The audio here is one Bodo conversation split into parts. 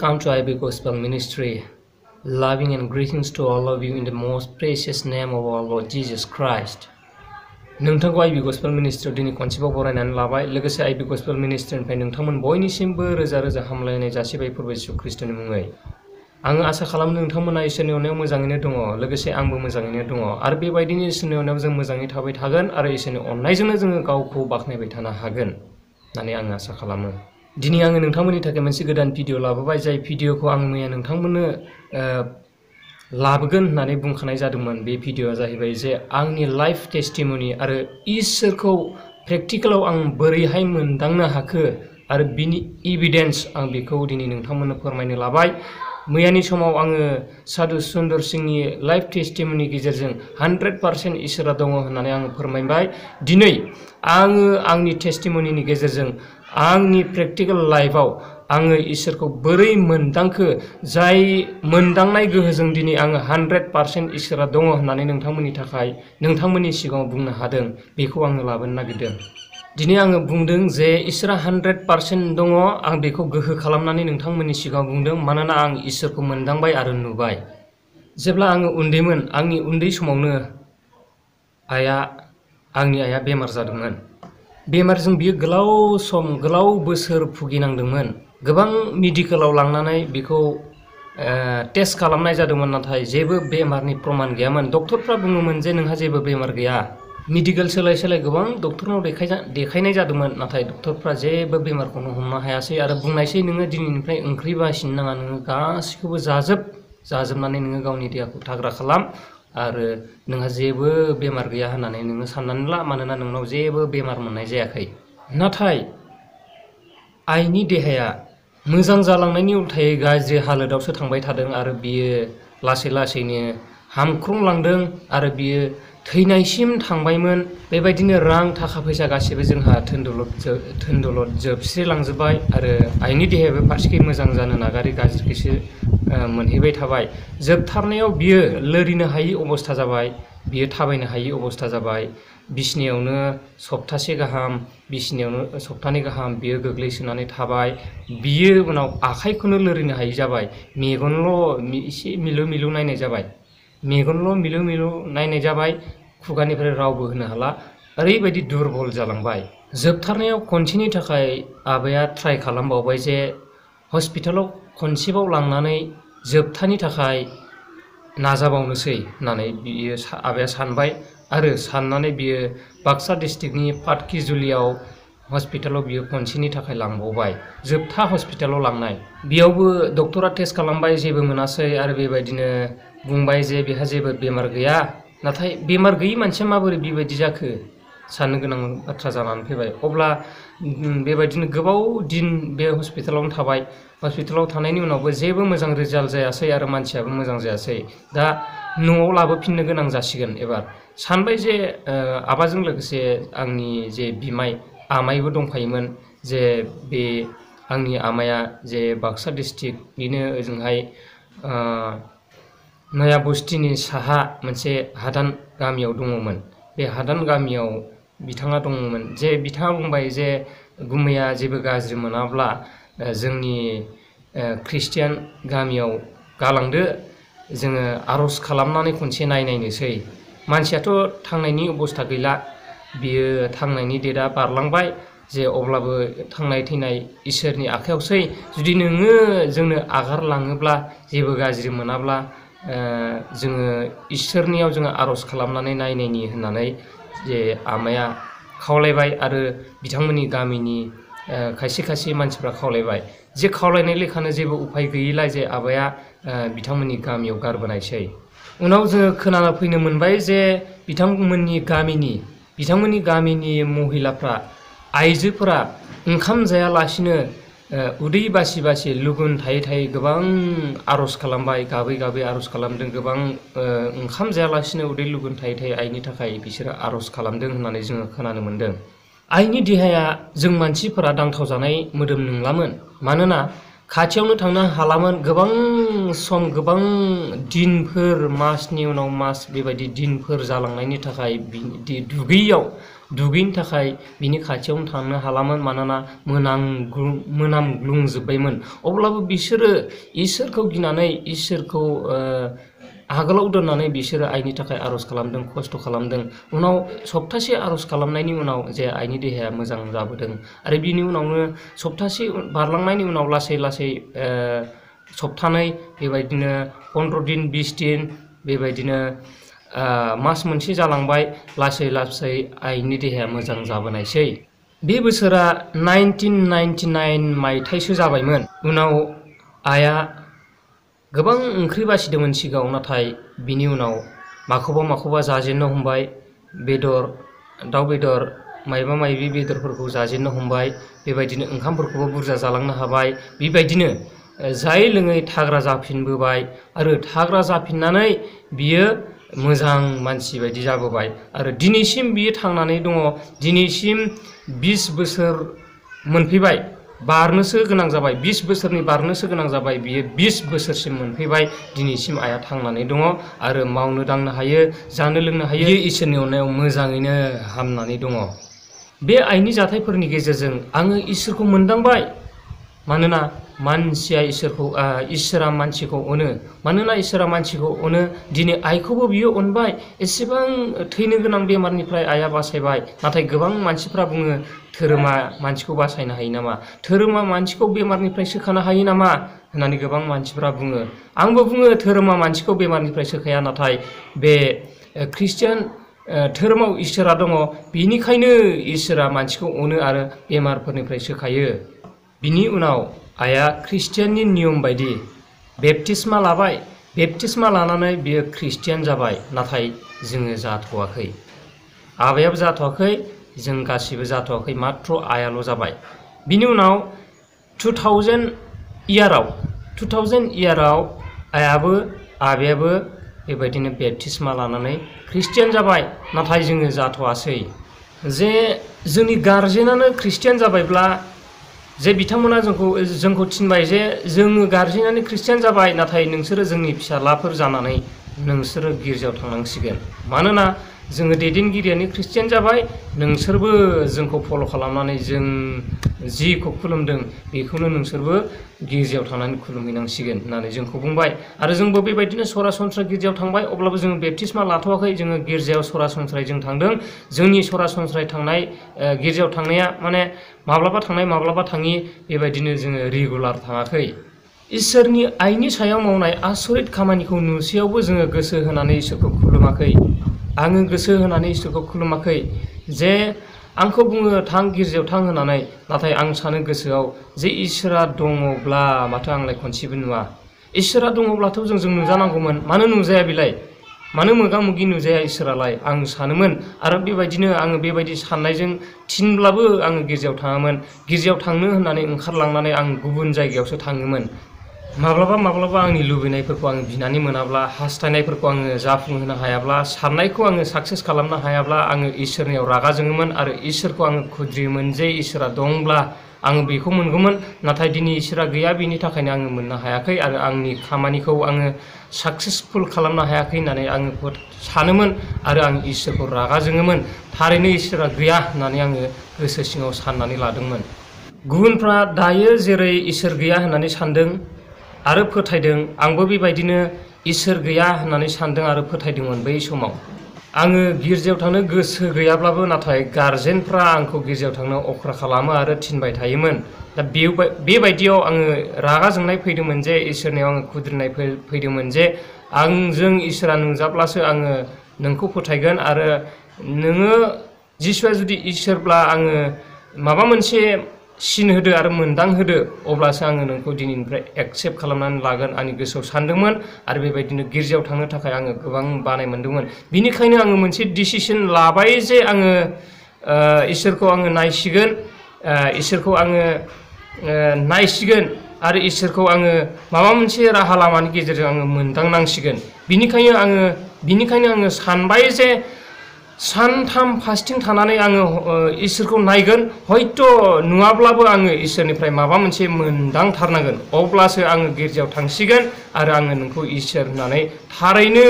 Welcome to IB Gospel Ministry. Loving and greetings to all of you in the most precious name of our Lord Jesus Christ. नोंथांखौ IB Gospel Ministry दिनै खनसेबाव बरायनानै लाबाय लोगोसे IB Gospel Ministry निफ्राय नोंथांमोन बयनिसिमबो रोजा रोजा हामलायनाय जासिबाय फोरबो जिसु ख्रीष्टनि मुङै आं आसा खालामो नोंथांमोना इसोरनि अननायाव मोजाङैनो दङ लोगोसे आंबो मोजाङैनो दङ आरो बेबायदिनो इसोरनि अननायाव जों मोजाङै थाबाय थागोन आरो इसोरनि अननायजोंनो जोङो गावखौ बाखनायबाय थानो हागोन होननानै आं आसा खालामो दिनै आङो नोंथांमोननि थाखाय मोनसे गोदान भिडिअ लाबोबाय जाय भिडिअखौ आं मैया नोंथांमोननो लाबोगोन होननानै बुंखानाय जादोंमोन बे भिडिअआ जाहैबाय जे आंनि लाइफ टेस्टिमनि आरो इसोरखौ प्रेक्टिकलाव आं बोरैहाय मोनदांनो हाखो आरो बिनि एभिडेन्स आं बेखौ दिनै नोंथांमोननो फोरमायनो लाबाय मैयानि समाव आङो साधु सुन्दर सिंहनि लाइफ टेस्टिमनि गेजेरजों 100% इसोरा दङ होननानै आङो फोरमायबाय दिनै आङो आंनि टेस्टिमनिनि गेजेरजों आंनि प्रेक्टिकल लाइफआव आङो इसोरखौ बोरै मोनदांखो जाय मोनदांनाय गोहोजों दिनै आङो 100% इसोरा दङ होननानै नोंथांमोननि सिगाङाव बुंनो हादों बेखौ आङो लाबोनो नागिरदों दिनै आङो बुंदों जे इसोरा 100% दङ आं बेखौ गोहो खालामनानै नोंथांमोननि सिगाङाव बुंदों मानोना आं इसोरखौ मोनदांबाय आरो नुबाय जेब्ला आङो उन्दैमोन आंनि उन्दै समावनो आंनि आइया बेमार जादोंमोन बेमारजों बियो गोलाव बोसोर भुगिनांदोंमोन गोबां मेडिकेलाव लांनानै बेखौ टेस्ट खालामनाय जादोंमोन नाथाय जेबो बेमारनि प्रमाण गैयामोन डक्टरफ्रा बुङोमोन जे नोंहा जेबो बेमार गैया मेडिकेल सोलाय गोबां डक्टरनाव देखायनाय जादोंमोन नाथाय डक्टरफ्रा जेबो बेमारखौनो हमनो हायासै आरो बुंनायसै नोङो दिनैनिफ्राय ओंख्रि बासिनो नाङा नोङो गासिखौबो जाजोबनानै नोङो गावनि देहाखौ थाग्रा खालाम आरो नोंहा जेबो बेमार गैया होननानै नोङो साननानै ला मानोना नोंनाव जेबो बेमार मोननाय जायाखै नाथाय आइनि देहाया मोजां जालांनायनि उल्थायै गाज्रि हालोदावसो थांबाय थादों आरो बियो लासैनो हामख्रंलांदों आरो बियो थैनायसिम थांबायमोन बेबायदिनो रां थाखा फैसा गासिबो जोंहा धोनदौलद जोबस्रिलांजोबबाय आरो आइनि देहायाबो फारसेखै मोजां जानो नागारै गाज्रिखैसो मोनहैबाय थाबाय जोबथारनायाव बियो लोरिनो हायि अबस्था जाबाय बियो थाबायनो हायि अबस्था जाबाय बिसनायावनो सप्तानै गाहाम बियो गोग्लैसोनानै थाबाय बियो उनाव आखाइखौनो लोरिनो हायि जाबाय मेगनल' एसे मिलु नायनाय जाबाय खुगानिफ्राय रावबो होनो हाला ओरैबायदि दुरबल जालांबाय जोबथारनायाव खनसेनि थाखाय आबाया ट्राइ खालामबावबाय जे हस्पिटालाव खनसेबाव लांनानै जोबथानि थाखाय नाजाबावनोसै होननानै बियो आबाया सानबाय आरो साननानै बियो बाक्सा डिस्ट्रिक्टनि पाटकिजुलियाव हस्पिटालाव बियो खनसेनि थाखाय लांबावबाय जोबथा हस्पिटालाव लांनाय बेयावबो डक्टरा टेस्ट खालामबाय जेबो मोनासै आरो बेबायदिनो बुंबाय जे बेहा जेबो बेमार गैया नाथाय बेमार गैयि मानसिया माबोरै बेबायदि जाखो साननो गोनां बाथ्रा जानानै फैबाय अब्ला बेबायदिनो गोबाव दिन बे हस्पिटालावनो थाबाय हस्पिटालाव थानायनि उनावबो जेबो मोजां रिजाल्ट जायासै आरो मानसियाबो मोजां जायासै दा न'आव लाबोफिननो गोनां जासिगोन एबार सानबाय जे आबाजों लोगोसे आंनि जे बिमाय आमाइबो दंफायोमोन जे बे आंनि आमाया जे बाक्सा डिस्ट्रिक्ट बिनो ओजोंहाय नया बस्तिनि साहा मोनसे हादान गामियाव दङमोन बे हादान गामियाव बिथाङा दङमोन जे बिथाङा बुंबाय जे गुमैया जेबो गाज्रि मोनाब्ला जोंनि ख्रिस्टियान गामियाव गालांदो जोङो आर'ज खालामनानै खनसे नायनायनोसै मानसियाथ' थांनायनि अबस्था गैला बियो थांनायनि डेटआ बारलांबाय जे अब्लाबो थांनाय थैनाय इसोरनि आखायावसै जुदि नोङो जोंनो आगारलाङोब्ला जेबो गाज्रि मोनाब्ला जोङो इसोरनियाव जोङो आर'ज खालामनानै नायनायनि होननानै जे आमाया खावलायबाय आरो बिथांमोननि गामिनि खायसे मानसिफ्रा खावलायबाय जे खावलायनाय लेखानो जेबो उफाय गैयिलाय जे आबाया बिथांमोननि गामियाव गारबोनायसै उनाव जोङो खोनाना फैनो मोनबाय जे बिथांमोननि गामिनि महिलाफ्रा आइजोफोरा ओंखाम जायालासिनो उदै बासि लुगुन थायै गोबां आर'ज खालामबाय गाबै आर'ज खालामदों गोबां ओंखाम जायालासिनो उदै लुगुन थायै आइनि थाखाय बिसोरो आर'ज खालामदों होननानै जोङो खोनानो मोनदों आइनि देहाया जों मानसिफोरा दांथाव जानाय मोदोम नंलामोन मानोना खाथियावनो थांनो हालामोन गोबां दिनफोर मासनि उनाव मास बेबायदि दिनफोर जालांनायनि थाखाय दुगैयाव दुगैनो थाखाय बिनि खाथियावनो थांनो हालामोन, मानोना मोनामग्लुंजोब्बायमोन। अब्लाबो बिसोरो इसोरखौ गिनानै, इसोरखौ आगोलाव दोननानै बिसोरो आइनि थाखाय आर'ज खालामदों, खस्थ' खालामदों। उनाव सप्तासे आर'ज खालामनायनि उनाव जे आइनि देहाया मोजां जाबोदों आरो बिनि उनावनो सप्तासे बारलांनायनि उनाव लासै लासै सप्तानै, बेबायदिनो 15 दिन 20 दिन, बेबायदिनो मास मोनसे जालांबाय। लासै लासै आइनि देहाया मोजां जाबोनायसै। बे बोसोरा 1999 मायथाइसो जाबायमोन। उनाव आइया गोबां ओंख्रि बासिदोंमोन सिगाङाव, नाथाय बिनि उनाव माखौबा जाजेननो हमबाय। दाउ बेदर, मायबा मायबि बेदरफोरखौ जाजेननो हमबाय। बेबायदिनो ओंखामफोरखौबो बुरजा जालांनो हाबाय। बेबायदिनो जायै लोङै थाग्रा जाफिनबोबाय आरो थाग्रा जाफिननानै बियो मोजां मानसि बायदि जाबोबाय आरो दिनैसिम बियो थांनानै दङ। दिनैसिम 20 बोसोर मोनफैबाय, बारनोसो गोनां जाबाय। 20 बोसोरनि बारनोसो गोनां जाबाय। बियो 20 बोसोरसिम मोनफैबाय। दिनैसिम आइया थांनानै दङ आरो मावनो दांनो हायो, जानो लोंनो हायो। बियो इसोरनि अननायाव मोजाङैनो हामनानै दङ। बे आइनि जाथायफोरनि गेजेरजों आङो इसोरखौ मोनदांबाय। मानोना इसोरा मानसिखौ अनो। मानोना इसोरा मानसिखौ अनो। दिनै आइखौबो बियो अनबाय। एसेबां थैनो गोनां बेमारनिफ्राय आइया बासायबाय। नाथाय गोबां मानसिफ्रा बुङो, धोरोमा मानसिखौ बासायनो हायो नामा? धोरोमा मानसिखौ बेमारनिफ्राय सोखानो हायो नामा होननानै गोबां मानसिफ्रा बुङो। आंबो बुङो, धोरोमा मानसिखौ बेमारनिफ्राय सोखाया। नाथाय बे ख्रिस्टियान धोरोमाव इसोरा दङ, बेनिखायनो इसोरा मानसिखौ अनो आरो बेमारफोरनिफ्राय सोखायो। बिनि उनाव आइया ख्रिस्टियाननि नियम बायदि बेप्तिस्मा लाबाय। बेप्तिस्मा लानानै बियो ख्रिस्टियान जाबाय। नाथाय जोङो जाथ'वाखै। आबायाबो जाथ'वाखै, जों गासिबो जाथ'वाखै, माथ्र' आइयाल' जाबाय। बिनि उनाव 2000 इयाराव आबायाबो बेबायदिनो बेप्तिस्मा लानानै ख्रिस्टियान जाबाय। नाथाय जोङो जाथ'वासै। जे जोंनि गारजेनानो ख्रिस्टियान जाबायब्ला, जे बिथांमोना जोंखौ थिनबाय जे जोङो गारजेनानो ख्रिस्टियान जाबाय, नाथाय नोंसोरो जोंनि फिसालाफोर जानानै नोंसोरो गिर्जायाव थांनांसिगोन। मानोना जोङो दैदेनगिरियानो ख्रिस्टियान जाबाय, नोंसोरबो जोंखौ फल' खालामनानै जों जिखौ खुलुमदों बेखौनो नोंसोरबो गिर्जायाव थांनानै खुलुमहैनांसिगोन होननानै जोंखौ बुंबाय। आरो जोंबो बेबायदिनो सरासनस्रा गिर्जायाव थांबाय। अब्लाबो जोङो बेप्तिस्मा लाथ'वाखै। जोङो गिर्जायाव सरासनस्रायै जों थांदों। जोंनि सरासनस्रायै थांनाय गिर्जायाव थांनाया माने माब्लाबा थांनाय माब्लाबा थाङि, बेबायदिनो जोङो रेगुलार थाङाखै। इसोरनि आइनि सायाव मावनाय आसरित खामानिखौ नुसेयावबो जोङो गोसो होनानै इसोरखौ खुलुमाखै। आङो गोसो होनानै इसोरखौ खुलुमाखै। जे आंखौ बुङो थां गिर्जायाव थां होननानै, नाथाय आं सानो गोसोआव जे इसोरा दङब्ला माथो आंलाय खनसेबो नुवा। इसोरा दङब्लाथ' जों नुजानांगौमोन। मानो नुजाया बेलाय? मानो मोगा मोगि नुजाया इसोरालाय? आं सानोमोन। आरो बेबायदिनो आङो बेबायदि साननायजों थिनब्लाबो आङो गिर्जायाव थाङामोन। गिर्जायाव थांनो होननानै ओंखारलांनानै आं गुबुन जायगायावसो थाङोमोन। माब्लाबा आंनि लुबैनायफोरखौ आङो बिनानै मोनाब्ला, हास्थायनायफोरखौ आङो जाफुंहोनो हायाब्ला, साननायखौ आङो साक्सेस खालामनो हायाब्ला, आङो इसोरनियाव रागा जोङोमोन आरो इसोरखौ आङो खुद्रियोमोन जे इसोरा दंब्ला आङो बेखौ मोनगौमोन। नाथाय दिनै इसोरा गैया, बिनि थाखायनो आङो मोननो हायाखै आरो आंनि खामानिखौ आङो साक्सेसफुल खालामनो हायाखै होननानै आङो सानोमोन आरो आं इसोरखौ रागा जोङोमोन। थारैनो इसोरा गैया होननानै आङो गोसो सिङाव साननानै लादोंमोन। गुबुनफ्रा दायो जेरै इसोर गैया होननानै सानदों आरो फोथायदों, आंबो बेबायदिनो इसोर गैया होननानै सानदों आरो फोथायदोंमोन बै समाव। आङो गिर्जायाव थांनो गोसो गैयाब्लाबो, नाथाय गारजेनफ्रा आंखौ गिर्जायाव थांनो अख्रा खालामो आरो थिनबाय थायोमोन। दा बेबायदियाव आङो रागा जोंनाय फैदोंमोन जे इसोरनियाव आङो खुद्रिनाय फैदोंमोन जे आंजों इसोरा नुजाब्लासो आङो नोंखौ फोथायगोन आरो नोङो जिसुआ जुदि इसोरब्ला आङो माबा मोनसे सिन होदो आरो मोनदांहोदो, अब्लासो आङो नोंखौ दिनैनिफ्राय एक्सेप्ट खालामनानै लागोन आंनि गोसोआव सानदोंमोन। आरो बेबायदिनो गिर्जायाव थांनो थाखाय आङो गोबां बानाय मोनदोंमोन। बिनिखायनो आङो मोनसे डिसिसन लाबाय जे आङो इसोरखौ आङो नायसिगोन, इसोरखौ आङो नायसिगोन आरो इसोरखौ आङो माबा मोनसे राहा लामानि गेजेरजों आङो मोनदांनांसिगोन। बिनिखायनो आङो सानबाय जे सानथाम फास्टिं थानानै आङो इसोरखौ नायगोन हयथ' नुवाब्लाबो आङो इसोरनिफ्राय माबा मोनसे मोनदांथारनांगोन अब्लासो आङो गिर्जायाव थांसिगोन आरो आङो नोंखौ इसोर होननानै थारैनो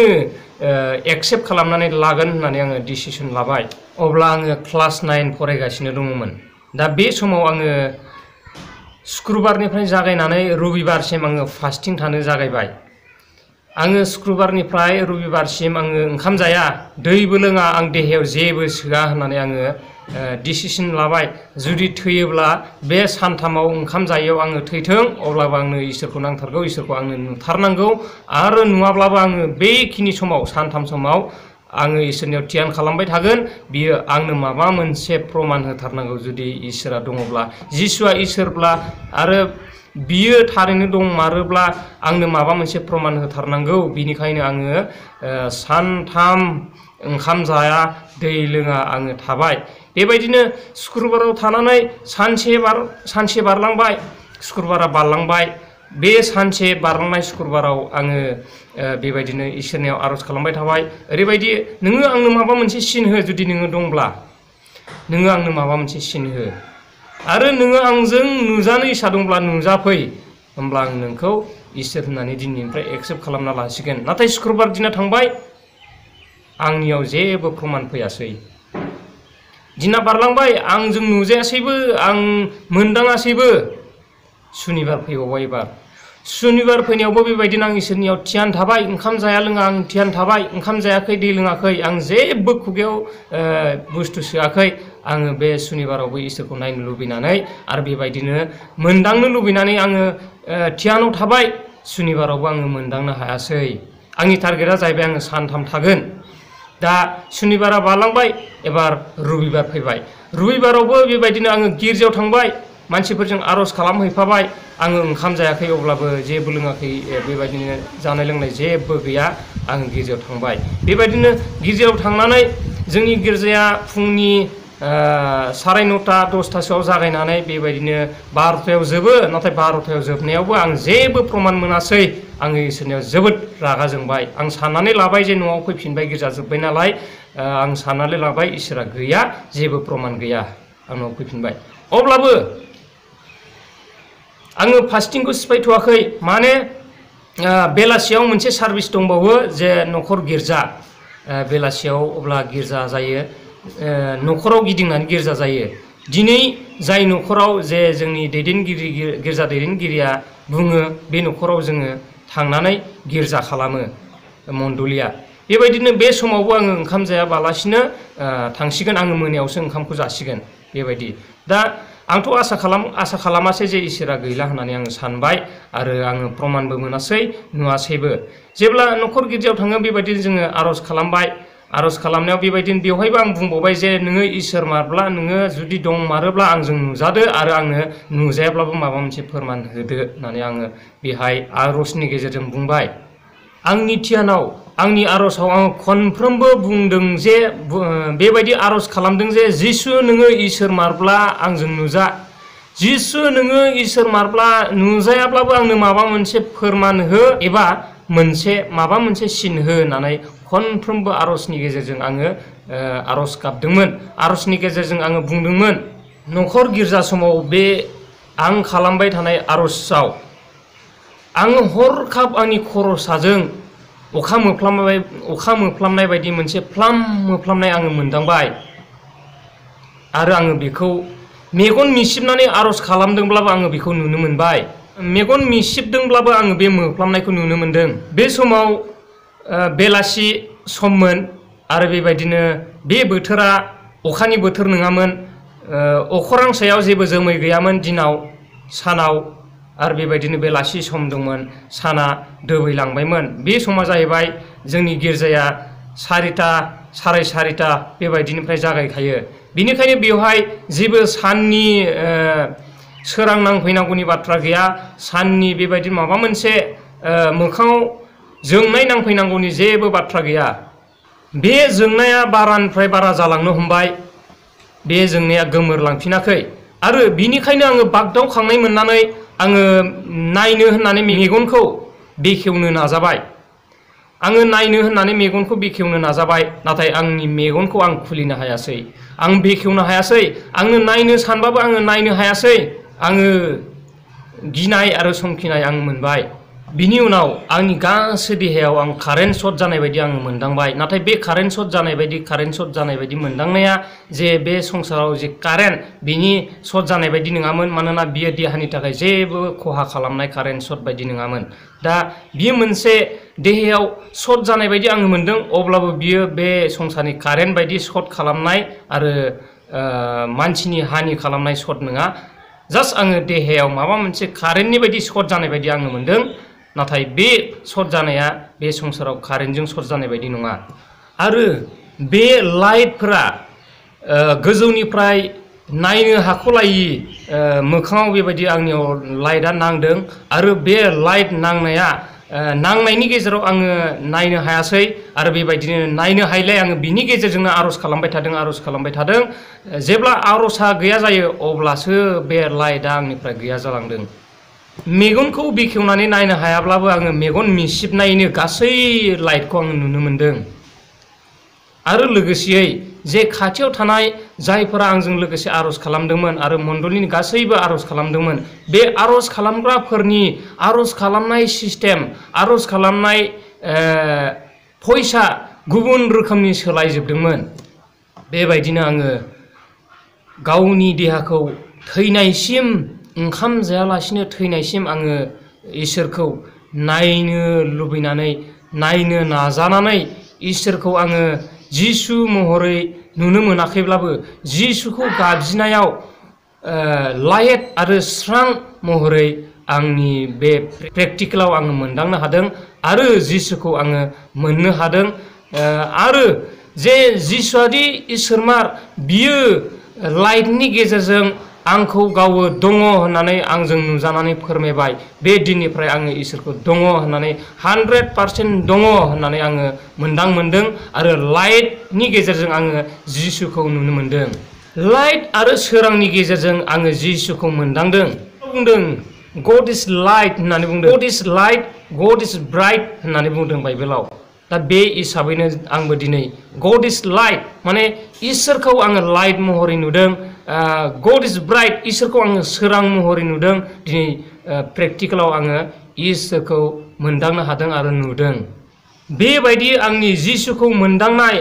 एक्सेप्ट खालामनानै लागोन होननानै आङो डिसिसन लाबाय। अब्ला आङो क्लास 9 फरायगासिनो दङमोन। दा बे समाव आङो शुक्रबारनिफ्राय जागायनानै रबिबारसिम आङो फास्टिं थानो जागायबाय। आङो शुक्रबारनिफ्राय रबिबारसिम आङो ओंखाम जाया दैबो लोङा आं देहायाव जेबो सोआ होननानै आङो डिसिसन लाबाय जुदि थैयोब्ला बे सानथामाव ओंखाम जायैयाव आङो थैथों अब्लाबो आंनो इसोरखौ नांथारगौ इसोरखौ आंनो नुथारनांगौ आरो नुवाब्लाबो आङो बेखिनि समाव सानथाम समाव आङो इसोरनियाव ध्यान खालामबाय थागोन बियो आंनो माबा मोनसे प्रमान होथारनांगौ जुदि इसोरा दङब्ला जिसुआ इसोरब्ला आरो बियो थारैनो दंमारोब्ला आंनो माबा मोनसे प्रमान होथारनांगौ बिनिखायनो आङो सानथाम ओंखाम जाया दै लोङा आङो थाबाय। बेबायदिनो शुक्रबाराव थानानै सानसे बारलांबाय शुक्रबारा बारलांबाय बे सानसे बारलांनाय शुक्रबाराव आङो बेबायदिनो इसोरनियाव आर'ज खालामबाय थाबाय ओरैबायदि नोङो आंनो माबा मोनसे सिन हो जुदि नोङो दंब्ला नोङो आंनो माबा मोनसे सिन हो आरो नोङो आंजों नुजानो इसा दंब्ला नुजाफै होमब्ला आं नोंखौ इसोर होननानै दिनैनिफ्राय एक्सेप्ट खालामना लासिगोन। नाथाय शुक्रबार दिना थांबाय आंनियाव जेबो प्रमान फैयासै। दिना बारलांबाय आंजों नुजायासैबो आं मोनदाङासैबो। सुनिबार फैबावबाय एबार सुनिबार फैनायावबो बेबायदिनो आं इसोरनियाव ध्यान थाबाय ओंखाम जाया लोङा आं ध्यान थाबाय ओंखाम जायाखै दै लोङाखै आं जेबो खुगायाव बुस्थु सोआखै आङो बे सुनिबारावबो इसोरखौ नायनो लुबैनानै आरो बेबायदिनो मोनदांनो लुबैनानै आङो ध्यानाव थाबाय सुनिबारावबो आङो मोनदांनो हायासै। आंनि टारगेटआ जाहैबाय आङो सानथाम थागोन। दा सुनिबारा बारलांबाय एबार रबिबार फैबाय रबिबारावबो बेबायदिनो आङो गिर्जायाव थांबाय मानसिफोरजों आर'ज खालामहैफाबाय आङो ओंखाम जायाखै अब्लाबो जेबो लोङाखै बेबायदिनो जानाय लोंनाय जेबो गैया आङो गिर्जायाव थांबाय। बेबायदिनो गिर्जायाव थांनानै जोंनि गिर्जाया फुंनि 9:30 10थासोआव जागायनानै बेबायदिनो 12थायाव जोबो नाथाय 12थायाव जोबनायावबो आं जेबो प्रमान मोनासै आङो इसोरनियाव जोबोद रागा जोंबाय। आं साननानै लाबाय जे न'आव फैफिनबाय गिर्जा जोब्बाय नालाय आं साननानै लाबाय इसोरा गैया जेबो प्रमान गैया आं न'आव फैफिनबाय। अब्लाबो आङो फास्टिंखौ सिफायथ'वाखै माने बेलासियाव मोनसे सार्भिस दंबावो जे न'खर गिर्जा बेलासियाव अब्ला गिर्जा जायो न'खराव गिदिंनानै गिर्जा जायो। दिनै जाय न'खराव जे जोंनि गिर्जा दैदेनगिरिया बुङो बे न'खराव जोङो थांनानै गिर्जा खालामो मण्डलिया। बेबायदिनो बे समावबो आङो ओंखाम जायाबालासिनो थांसिगोन आङो मोनायावसो ओंखामखौ जासिगोन बेबायदि। दा आंथ' आसा खालामासै जे इसोरा गैला होननानै आङो सानबाय आरो आङो प्रमानबो मोनासै नुवासैबो। जेब्ला न'खर गिर्जायाव थाङो बेबायदिनो जोङो आर'ज खालामबाय आर'ज खालामनायाव बेबायदिनो बेवहायबो आं बुंबावबाय जे नोङो इसोर मारब्ला नोङो जुदि दंमारोब्ला आंजों नुजादो आरो आंनो नुजायाब्लाबो माबा मोनसे फोरमान होदो होननानै आङो बेहाय आर'जनि गेजेरजों बुंबाय। आंनि ध्यानाव आंनि आर'जआव आङो खनफ्रोमबो बुंदों जे बेबायदि आर'ज खालामदों जे जिसु नोङो इसोर मारब्ला आंजों नुजा जिसु नोङो इसोर मारब्ला नुजायाब्लाबो आंनो माबा मोनसे फोरमान हो एबा माबा मोनसे सिन हो होननानै खनफ्रोमबो आर'जनि गेजेरजों आङो आर'ज गाबदोंमोन। आर'जनि गेजेरजों आङो बुंदोंमोन न'खर गिर्जा समाव बे आं खालामबाय थानाय आर'जआव आङो हरखाब आंनि खर'साजों अखा मोफ्लामनाय बायदि मोनसे मोफ्लामनाय आङो मोनदांबाय आरो आङो बेखौ मेगन मिसिबनानै आर'ज खालामदोंब्लाबो आङो बेखौ नुनो मोनबाय। मेगन मिसिबदोंब्लाबो आङो बे मोफ्लामनायखौ नुनो मोनदों। बे समाव बेलासि सममोन आरो बेबायदिनो बे बोथोरा अखानि बोथोर नङामोन अखरां सायाव जेबो जोमै गैयामोन दिनाव सानाव आरो बेबायदिनो बेलासि सम दंमोन साना दोबैलांबायमोन। बे समा जाहैबाय जोंनि गिर्जाया 4टा 4:30 बेबायदिनिफ्राय जागायखायो। बिनिखायनो बेवहाय जेबो साननि सोरां नांफैनांगौनि बाथ्रा गैया साननि बेबायदि माबा मोनसे मोखाङाव जोंनाय नांफैनांगौनि जेबो बाथ्रा गैया। बे जोंनाया बारानिफ्राय बारा जालांनो हमबाय बे जोंनाया गोमोरलांफिनाखै आरो बिनिखायनो आङो बागदावखांनाय मोननानै आङो नायनो होननानै मेगनखौ बेखेवनो नाजाबाय आङो नायनो होननानै मेगनखौ बेखेवनो नाजाबाय नाथाय आंनि मेगनखौ आं खुलिनो हायासै आं बेखेवनो हायासै आंनो नायनो सानबाबो आङो नायनो हायासै आङो गिनाय आरो समखिनाय आं मोनबाय बिनि उनाव आंनि गासै देहायाव आं कारेन्ट शट जानाय बायदि आं मोनदांबाय नाथाय बे कारेन्ट शट जानाय बायदि मोनदांनाया जे बे संसाराव जे कारेन्ट बिनि शट जानाय बायदि नङामोन मानोना बियो देहानि थाखाय जेबो खहा खालामनाय कारेन्ट शट बायदि नङामोन दा बियो मोनसे देहायाव शट जानाय बायदि आङो मोनदों अब्लाबो बियो बे संसारनि कारेन्ट बायदि शट खालामनाय आरो मानसिनि हानि खालामनाय शट नङा जास्ट आङो देहायाव माबा मोनसे कारेन्टनि बायदि शट जानाय बायदि आङो मोनदों नाथाय बे शट जानाया बे संसाराव कारेन्टजों शट जानाय बायदि नङा आरो बे लाइटफोरा गोजौनिफ्राय नायनो हाख'लायि मोखाङाव बेबायदि आंनियाव लाइटआ नांदों आरो बे लाइट नांनाया नांनायनि गेजेराव आङो नायनो हायासै आरो बेबायदिनो नायनो हायलाय आङो बिनि गेजेरजोंनो आर'ज खालामबाय थादों जेब्ला आर'जआ गैया जायो अब्लासो बे लाइटआ आंनिफ्राय गैया जालांदों मेगनखौ बेखेवनानै नायनो हायाब्लाबो आङो मेगन मिसिबनायैनो गासै लाइटखौ आङो नुनो मोनदों आरो लोगोसेयै जे खाथियाव थानाय जायफोरा आंजों लोगोसे आर'ज खालामदोंमोन आरो मण्डलिनि गासैबो आर'ज खालामदोंमोन बे आर'ज खालामग्राफोरनि आर'ज खालामनाय सिस्टेम आर'ज खालामनाय फैसा गुबुन रोखोमनि सोलायजोबदोंमोन बेबायदिनो आङो गावनि देहाखौ थैनायसिम ओंखाम जायालासिनो थैनायसिम आङो इसोरखौ नायनो लुबैनानै नायनो नाजानानै इसोरखौ आङो जिसु महरै नुनो मोनाखैब्लाबो जिसुखौ गाबज्रिनायाव लाइट आरो स्रां महरै आंनि बे प्रेक्टिकेलाव आङो मोनदांनो हादों आरो जिसुखौ आङो मोननो हादों आरो जे जिसुआदि इसोरमार बियो लाइटनि गेजेरजों आंखौ गावो दङ होननानै आंजों नुजानानै फोरमायबाय बे दिननिफ्राय आङो इसोरखौ दङ होननानै 100% दङ होननानै आङो मोनदों आरो लाइटनि गेजेरजों आङो जिसुखौ नुनो मोनदों लाइट आरो सोरांनि गेजेरजों आङो जिसुखौ मोनदांदों बुंदों गड इज लाइट होननानै बुंदों God is light God is bright होननानै बुंदों बाइबेलाव दा बे हिसाबैनो आंबो दिनै गड इज लाइट माने इसोरखौ आङो लाइट महरै नुदों गड इज ब्राइट इसोरखौ आङो सोरां महरै नुदों दिनै प्रेक्टिकेलाव आङो इसोरखौ मोनदांनो हादों आरो नुदों बेबायदि आंनि जिसुखौ मोनदांनाय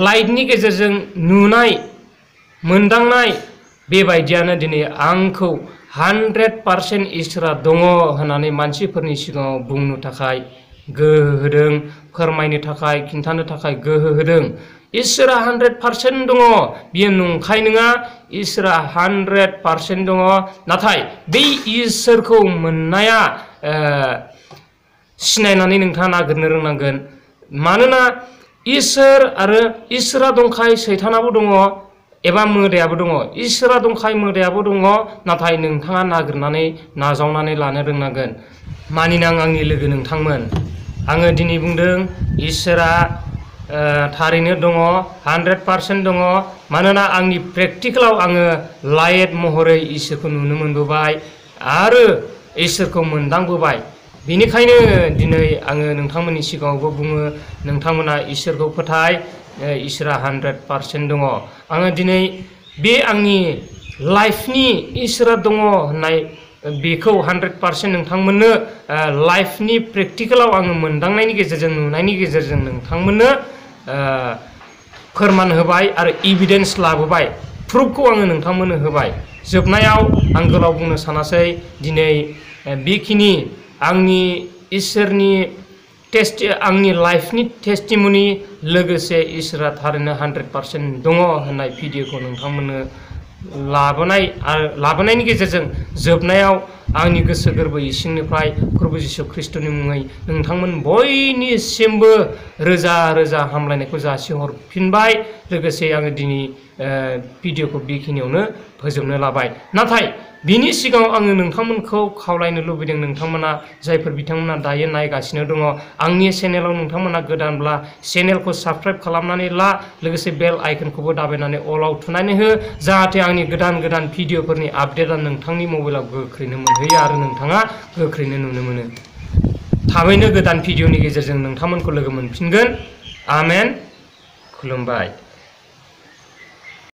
लाइटनि गेजेरजों नुनाय मोनदांनाय बेबायदियानो दिनै आंखौ 100% इसोरा दङ होननानै मानसिफोरनि सिगाङाव बुंनो थाखाय गोहो होदों फोरमायनो थाखाय खिन्थानो थाखाय गोहो होदों इसोरा 100% दङ बियो नंखाय नङा इसोरा 100% दङ नाथाय बै इसोरखौ मोननाया सिनायनानै नोंथाङा नागिरनो रोंनांगोन मानोना इसोर आरो इसोरा दंखाय सैतानाबो दङ एबा मोदायाबो दङ इसोरा दंखाय मोदायाबो दङ नाथाय नोंथाङा नागिरनानै नाजावनानै लानो रोंनांगोन मानिनां आंनि लोगो नोंथांमोन आङो दिनै बुंदों इसोरा थारैनो दङ 100% दङ मानोना आंनि प्रेक्टिकेलाव आङो लाइट महरै इसोरखौ नुनो मोनबोबाय आरो इसोरखौ मोनदांबोबाय बेनिखायनो दिनै आङो नोंथांमोननि सिगाङावबो बुङो नोंथांमोना इसोरखौ फोथाय इसोरा 100% दङ आङो दिनै बे आंनि लाइफनि इसोरा दङ होननाय बेखौ 100% नोंथांमोननो लाइफनि प्रेक्टिकेलाव आङो मोनदांनायनि गेजेरजों नुनायनि गेजेरजों नोंथांमोननो फोरमान होबाय आरो एभिडेन्स लाबोबाय प्रुफखौ आङो नोंथांमोननो होबाय जोबनायाव आं गोलाव बुंनो सानासै दिनै बेखिनि आंनि इसोरनि आंनि लाइफनि टेस्टिमनि लोगोसे इसोरा थारैनो 100% दङ होननाय भिडिअखौ नोंथांमोननो लाबोनायनि गेजेरजों जोबनायाव आंनि गोसो गोरबो इसिंनिफ्राय प्रभु जिसु ख्रिस्ट'नि मुङै नोंथांमोन बयनिसिमबो रोजा रोजा हामलायनायखौ जासिहरफिनबाय लोगोसे आङो दिनै भिडिअखौ बेखिनियावनो फोजोबनो लाबाय नाथाय बिनि सिगाङाव आङो नोंथांमोनखौ खावलायनो लुबैदों नोंथांमोना जायफोर बिथांमोना दायो नायगासिनो दङ आंनि चेनेलाव नोंथांमोना गोदानब्ला चेनेलखौ साबस्क्राइब खालामनानै ला लोगोसे बेल आइकनखौबो दाबायनानै अलाव थुनानै हो जाहाथे आंनि गोदान गोदान भिडिअफोरनि आपडेटआ नोंथांनि मबाइलाव गोख्रैनो मोनहैयो आरो नोंथाङा गोख्रैनो नुनो मोनो थाबैनो गोदान भिडिअनि गेजेरजों नोंथांमोनखौ लोगो मोनफिनगोन। आमेन। खुलुमबाय।